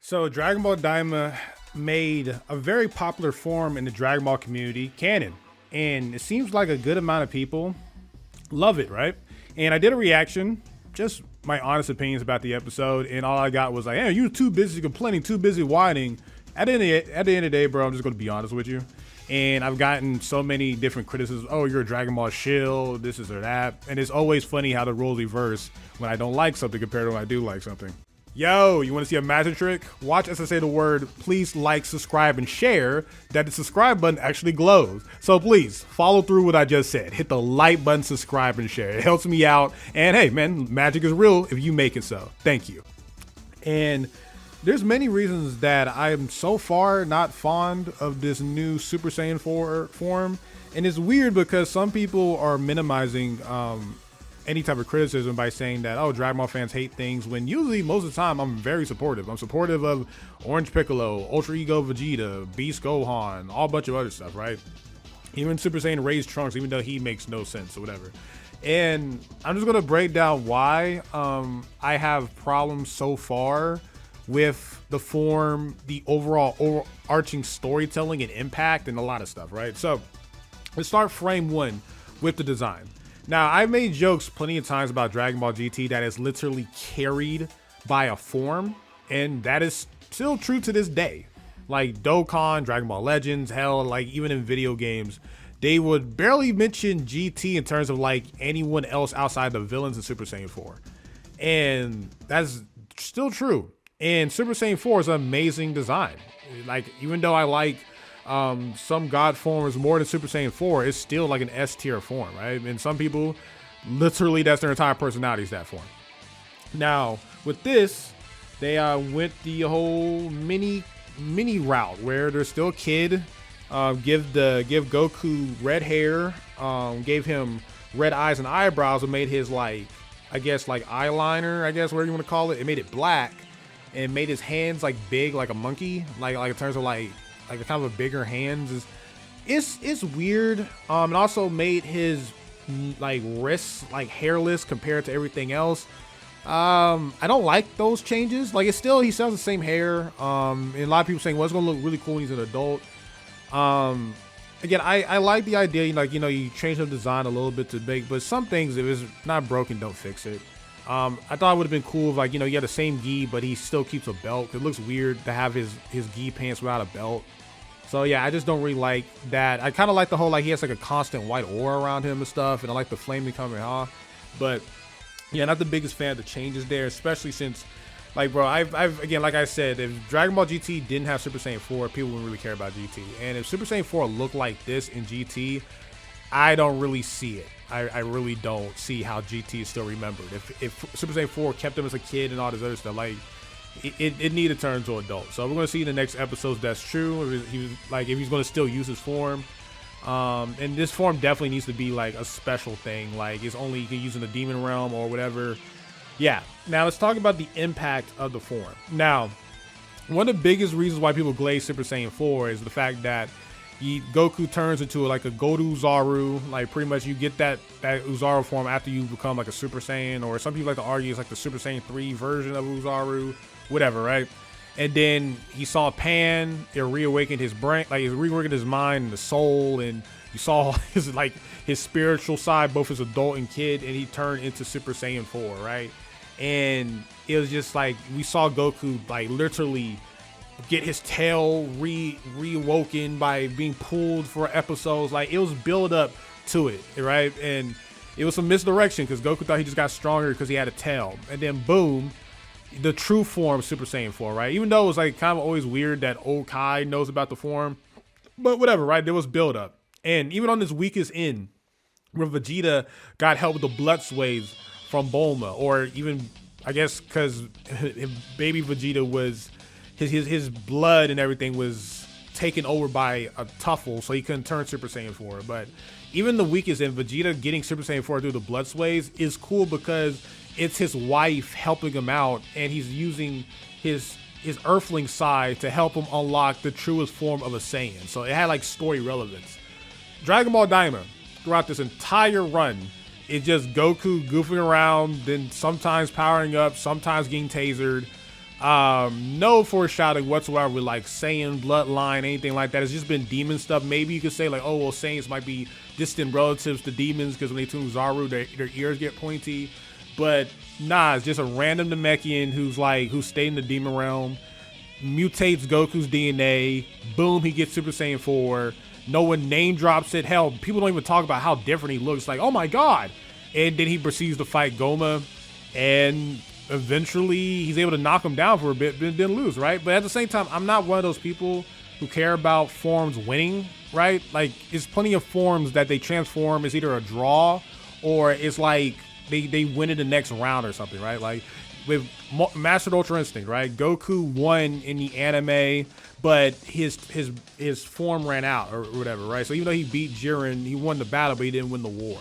So Dragon Ball Daima made a very popular form in the Dragon Ball community, canon, and it seems like a good amount of people love it, right? And I did a reaction, just my honest opinions about the episode, and all I got was like, hey, you're too busy complaining, too busy whining. At the end of the day, bro, I'm just gonna be honest with you. And I've gotten so many different criticisms. Oh, you're a Dragon Ball shill, this is or that. And it's always funny how the roles reverse when I don't like something compared to when I do like something. Yo, you want to see a magic trick? Watch as I say the word, please like, subscribe, and share, that the subscribe button actually glows. So please, follow through what I just said. Hit the like button, subscribe, and share. It helps me out. And hey, man, magic is real if you make it so. Thank you. And there's many reasons that I'm so far not fond of this new Super Saiyan 4 form. And it's weird because some people are minimizing any type of criticism by saying that, oh, Dragon Ball fans hate things, when usually most of the time I'm very supportive. I'm supportive of Orange Piccolo, Ultra Ego Vegeta, Beast Gohan, all a bunch of other stuff, right? Even Super Saiyan raised Trunks, even though he makes no sense or whatever. And I'm just gonna break down why I have problems so far with the form, the overall overarching storytelling and impact, and a lot of stuff, right? So let's start frame one with the design. Now, I've made jokes plenty of times about Dragon Ball GT that is literally carried by a form, and that is still true to this day. Like Dokkan, Dragon Ball Legends, hell, like even in video games, they would barely mention GT in terms of like anyone else outside the villains in Super Saiyan 4. And that's still true. And Super Saiyan 4 is an amazing design. Like, even though I like some god forms more than Super Saiyan 4, it's still like an S tier form, right? And some people, literally, that's their entire personality is that form. Now, with this, they went the whole mini route where there's still a kid, give Goku red hair, gave him red eyes and eyebrows, and made his like eyeliner, I guess, whatever you want to call it. It made it black and made his hands like big, like a monkey, like in terms of like a kind of a bigger hands. It's weird. And also made his like wrists like hairless compared to everything else. I don't like those changes. Like, he still has the same hair. And a lot of people saying, well, it's gonna look really cool when he's an adult. Again, I like the idea, like, you change the design a little bit to big, but some things, if it's not broken, don't fix it. I thought it would have been cool if, like, you had the same gi, but he still keeps a belt. It looks weird to have his gi pants without a belt. So yeah, I just don't really like that. I kind of like the whole, like, he has like a constant white aura around him and stuff, and I like the flaming Kamehameha. But yeah, not the biggest fan of the changes there, especially since, like, bro, I've again, like I said, if Dragon Ball GT didn't have Super Saiyan 4, people wouldn't really care about GT. And if Super Saiyan 4 looked like this in GT, I don't really see it. I really don't see how GT is still remembered. If Super Saiyan 4 kept him as a kid and all this other stuff, like, it needed to turn to adult. So we're going to see in the next episodes that's true. If he's going to still use his form. And this form definitely needs to be like a special thing. Like, it's only you can use in the demon realm or whatever. Yeah. Now let's talk about the impact of the form. Now, one of the biggest reasons why people glaze Super Saiyan 4 is the fact that Goku turns into like a Godu Uzaru. Like, pretty much you get that Uzaru form after you become like a Super Saiyan, or some people like to argue it's like the Super Saiyan 3 version of Uzaru, whatever, right? And then he saw Pan, it reawakened his brain, like, it reawakened his mind and the soul, and you saw his spiritual side, both as adult and kid, and he turned into Super Saiyan 4, right? And it was just like, we saw Goku like literally get his tail reawoken by being pulled for episodes. Like, it was build up to it, right? And it was some misdirection because Goku thought he just got stronger because he had a tail, and then boom, the true form of Super Saiyan 4, right? Even though it was like kind of always weird that old Kai knows about the form, but whatever, right? There was build up. And even on this weakest end, where Vegeta got help with the blood sways from Bulma, or even, I guess, because baby Vegeta was his blood and everything was taken over by a Tuffle, so he couldn't turn Super Saiyan 4. But even the weakest end, Vegeta getting Super Saiyan 4 through the blood sways is cool because it's his wife helping him out, and he's using his earthling side to help him unlock the truest form of a Saiyan. So it had like story relevance. Dragon Ball Daima, throughout this entire run, it's just Goku goofing around, then sometimes powering up, sometimes getting tasered. No foreshadowing whatsoever with like Saiyan bloodline, anything like that. It's just been demon stuff. Maybe you could say like, oh well, Saiyans might be distant relatives to demons because when they tune Zaru, their ears get pointy. But nah, it's just a random Namekian who's stayed in the demon realm, mutates Goku's DNA. Boom, he gets Super Saiyan 4. No one name drops it. Hell, people don't even talk about how different he looks. Like, oh my god. And then he proceeds to fight Goma, and eventually he's able to knock him down for a bit, but didn't lose, right? But at the same time, I'm not one of those people who care about forms winning, right? Like, there's plenty of forms that they transform. It's either a draw or it's like they win in the next round or something, right? Like with Mastered Ultra Instinct, right? Goku won in the anime, but his form ran out or whatever, right? So even though he beat Jiren, he won the battle, but he didn't win the war.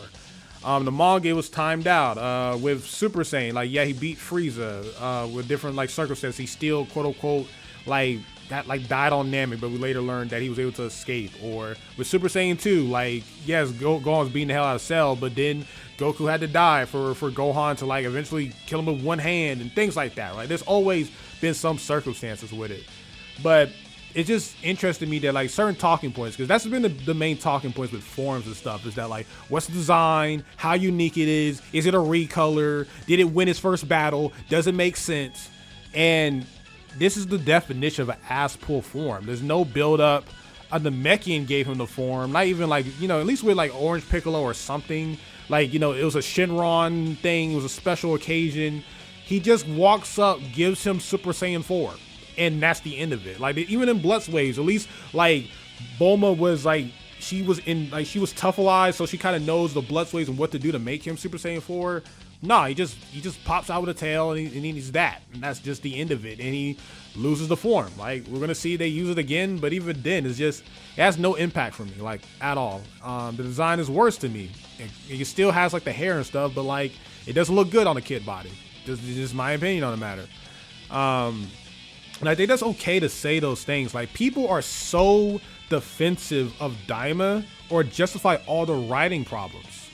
The manga was timed out with Super Saiyan. Like, yeah, he beat Frieza with different like circumstances. He still quote unquote died on Namek, but we later learned that he was able to escape. Or with Super Saiyan 2, like, yes, Gohan's beating the hell out of Cell, but then Goku had to die for Gohan to like eventually kill him with one hand and things like that, right? There's always been some circumstances with it, but it just interested me that like certain talking points, because that's been the main talking points with forums and stuff, is that like, what's the design, how unique it is it a recolor, did it win its first battle, does it make sense? And this is the definition of an ass pull form. There's no build up. The Namekian gave him the form, not even like, you know, at least with like Orange Piccolo or something, like, you know, it was a Shenron thing, it was a special occasion. He just walks up, gives him Super Saiyan 4. And that's the end of it. Like, even in Bloods Waves, at least like Bulma was like, she was tough-alized, so she kind of knows the Bloods Waves and what to do to make him Super Saiyan 4. Nah, he just pops out with a tail and he's that. And that's just the end of it. And he loses the form. Like, we're gonna see they use it again, but even then, it has no impact for me, like, at all. The design is worse to me. It still has like the hair and stuff, but like, it doesn't look good on a kid body. Just my opinion on the matter. And I think that's okay to say those things. Like, people are so defensive of Daima or justify all the writing problems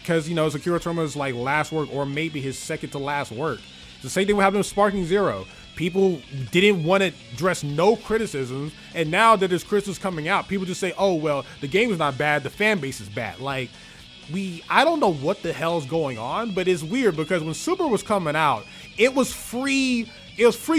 because, you know, it's Akira Toriyama's like last work or maybe his second to last work. It's the same thing what happened with Sparking Zero. People didn't want to address no criticisms, and now that there's criticisms coming out, people just say, oh well, the game is not bad, the fan base is bad. Like, I don't know what the hell is going on, but it's weird because when Super was coming out, it was free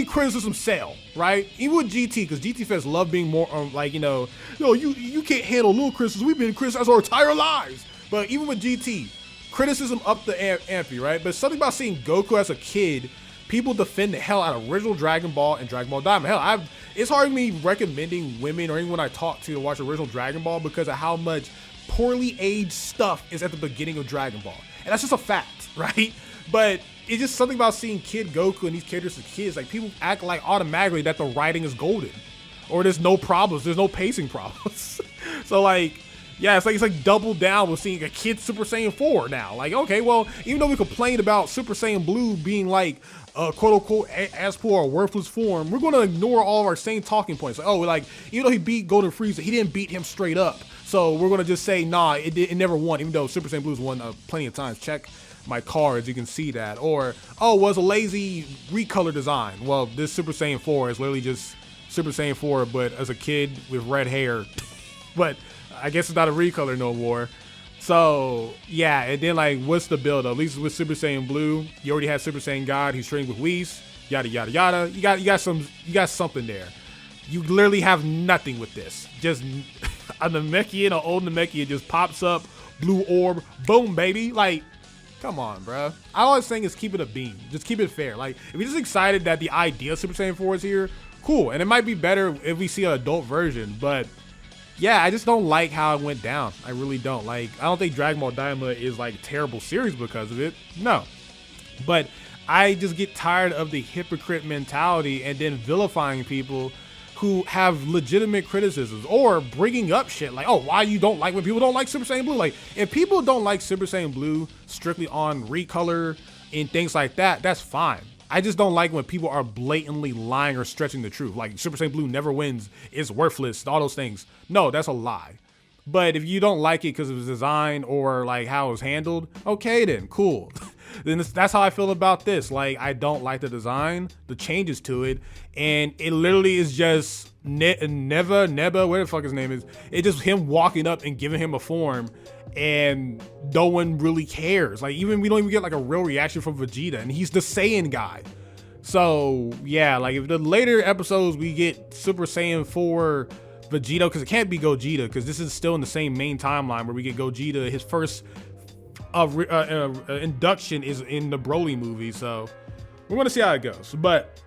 criticism sale, right? Even with GT, because GT fans love being more like, you can't handle little criticism. We've been criticized our entire lives. But even with GT, criticism up the ante, right? But something about seeing Goku as a kid, people defend the hell out of original Dragon Ball and Dragon Ball Daima. Hell, it's hard for me recommending women or anyone I talk to watch original Dragon Ball because of how much poorly aged stuff is at the beginning of Dragon Ball. And that's just a fact, right? But it's just something about seeing Kid Goku and these characters as kids. Like, people act like automatically that the writing is golden or there's no problems. There's no pacing problems. So like, yeah, it's like double down with seeing a kid Super Saiyan 4 now. Like, okay, well, even though we complained about Super Saiyan Blue being like quote unquote as poor or worthless form, we're going to ignore all of our same talking points. Like, oh, like, even though he beat Golden Frieza, he didn't beat him straight up. So we're going to just say, nah, it never won, even though Super Saiyan Blue's won plenty of times. Check my cards, you can see that. Or, oh, was a lazy recolor design. Well, this Super Saiyan 4 is literally just Super Saiyan 4, but as a kid with red hair. But I guess it's not a recolor no more. So yeah, and then like, what's the build up? At least with Super Saiyan Blue, you already had Super Saiyan God. He's trained with Whis, yada yada yada. You got something there. You literally have nothing with this. Just a Namekian, an old Namekian just pops up, blue orb, boom, baby. Like, come on, bro. All I'm saying is keep it a beam. Just keep it fair. Like, if you're just excited that the idea of Super Saiyan 4 is here, cool. And it might be better if we see an adult version, but yeah, I just don't like how it went down. I really don't. Like, I don't think Dragon Ball Daima is like a terrible series because of it. No. But I just get tired of the hypocrite mentality and then vilifying people who have legitimate criticisms or bringing up shit like, oh, why you don't like when people don't like Super Saiyan Blue? Like, if people don't like Super Saiyan Blue strictly on recolor and things like that, that's fine. I just don't like when people are blatantly lying or stretching the truth. Like, Super Saiyan Blue never wins, it's worthless, all those things. No, that's a lie. But if you don't like it because of its design or like how it was handled, okay then, cool. Then that's how I feel about this. Like, I don't like the design, the changes to it, and it literally is just Neba, where the fuck his name is. It's just him walking up and giving him a form, and no one really cares. Like, even we don't even get like a real reaction from Vegeta, and he's the Saiyan guy. So yeah, like if the later episodes we get Super Saiyan 4 Vegeta, because it can't be Gogeta, because this is still in the same main timeline where we get Gogeta. His first induction is in the Broly movie, so we're gonna see how it goes. But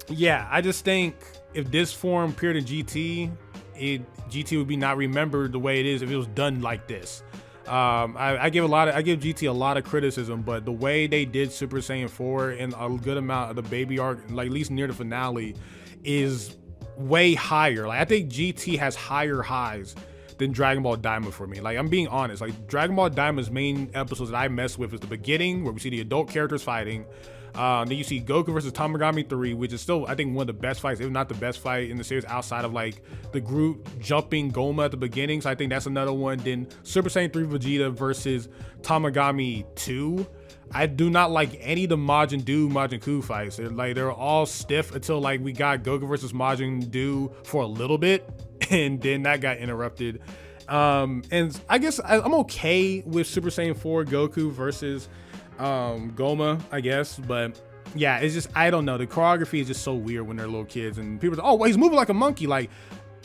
yeah, I just think if this form appeared in GT, GT would be not remembered the way it is if it was done like this. I give GT a lot of criticism, but the way they did Super Saiyan 4 and a good amount of the baby arc, like at least near the finale, is way higher. Like, I think GT has higher highs than Dragon Ball Daima for me. Like, I'm being honest. Like, Dragon Ball Daima's main episodes that I mess with is the beginning, where we see the adult characters fighting. Then you see Goku versus Tamagami 3, which is still, I think, one of the best fights, if not the best fight in the series, outside of like the Groot jumping Goma at the beginning. So I think that's another one. Then Super Saiyan 3 Vegeta versus Tamagami 2. I do not like any of the Majin Ku fights. They're all stiff until like we got Goku versus Majin Buu for a little bit, and then that got interrupted. And I guess I'm okay with Super Saiyan 4 Goku versus Goma, I guess, but yeah, it's just, I don't know, the choreography is just so weird when they're little kids, and people are like, oh, well, he's moving like a monkey. Like,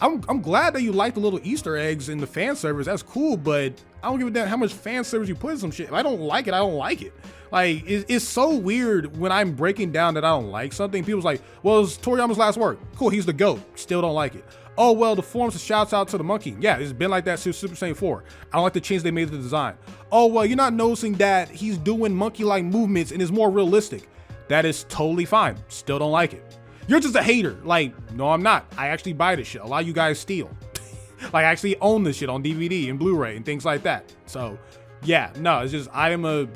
I'm glad that you like the little Easter eggs in the fan service, that's cool, but I don't give a damn how much fan service you put in some shit. If I don't like it, I don't like it. Like, it's so weird when I'm breaking down that I don't like something. People's like, well, it's Toriyama's last work, cool, he's the GOAT, still don't like it. Oh, well, the forms, shouts out to the monkey. Yeah, it's been like that since Super Saiyan 4. I don't like the change they made to the design. Oh, well, you're not noticing that he's doing monkey-like movements and is more realistic. That is totally fine. Still don't like it. You're just a hater. like, no, I'm not. I actually buy this shit. A lot of you guys steal. Like, I actually own this shit on DVD and Blu-ray and things like that. So yeah, no, it's just, I am a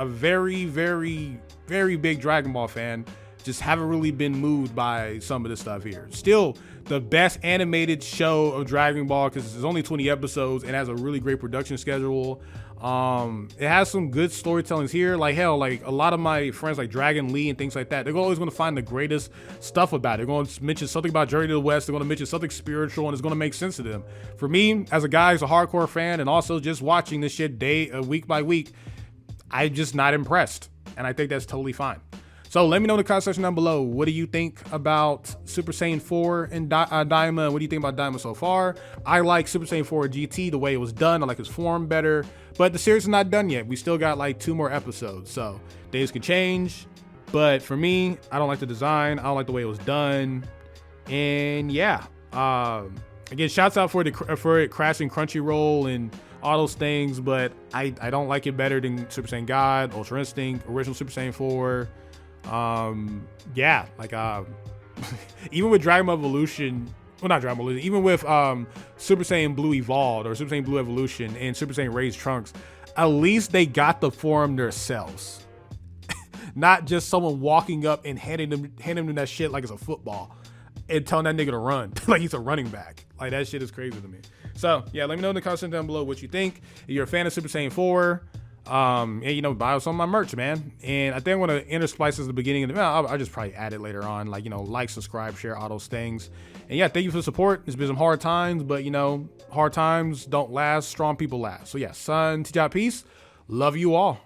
very, very, very big Dragon Ball fan. Just haven't really been moved by some of the stuff here. Still the best animated show of Dragon Ball, because it's only 20 episodes and has a really great production schedule. It has some good storytellings here. Like, hell, like a lot of my friends like Dragon Lee and things like that, they're always going to find the greatest stuff about it. They're going to mention something about Journey to the West. They're going to mention something spiritual, and it's going to make sense to them. For me, as a guy who's a hardcore fan and also just watching this shit week by week, I'm just not impressed, and I think that's totally fine. So let me know in the comment section down below. What do you think about Super Saiyan 4 and Daima? What do you think about Daima so far? I like Super Saiyan 4 GT, the way it was done. I like his form better. But the series is not done yet. We still got like 2 more episodes. So days could change. But for me, I don't like the design. I don't like the way it was done. And yeah. Again, shouts out for it crashing Crunchyroll and all those things. But I don't like it better than Super Saiyan God, Ultra Instinct, original Super Saiyan 4. Yeah, like even with Dragon Ball Evolution, well, not Dragon Ball Evolution, even with Super Saiyan Blue Evolved or Super Saiyan Blue Evolution and Super Saiyan Raised Trunks, at least they got the form themselves. Not just someone walking up and handing them that shit like it's a football and telling that nigga to run like he's a running back. Like, that shit is crazy to me. So yeah, let me know in the comments down below what you think. If you're a fan of Super Saiyan 4, and you know, buy some of my merch, man. And I think I'm gonna intersplice this at the beginning of the, I'll just probably add it later on, like, you know, like, subscribe, share, all those things. And yeah, thank you for the support. It's been some hard times, but you know, hard times don't last, strong people last. So yeah, SonTJ, peace, love you all.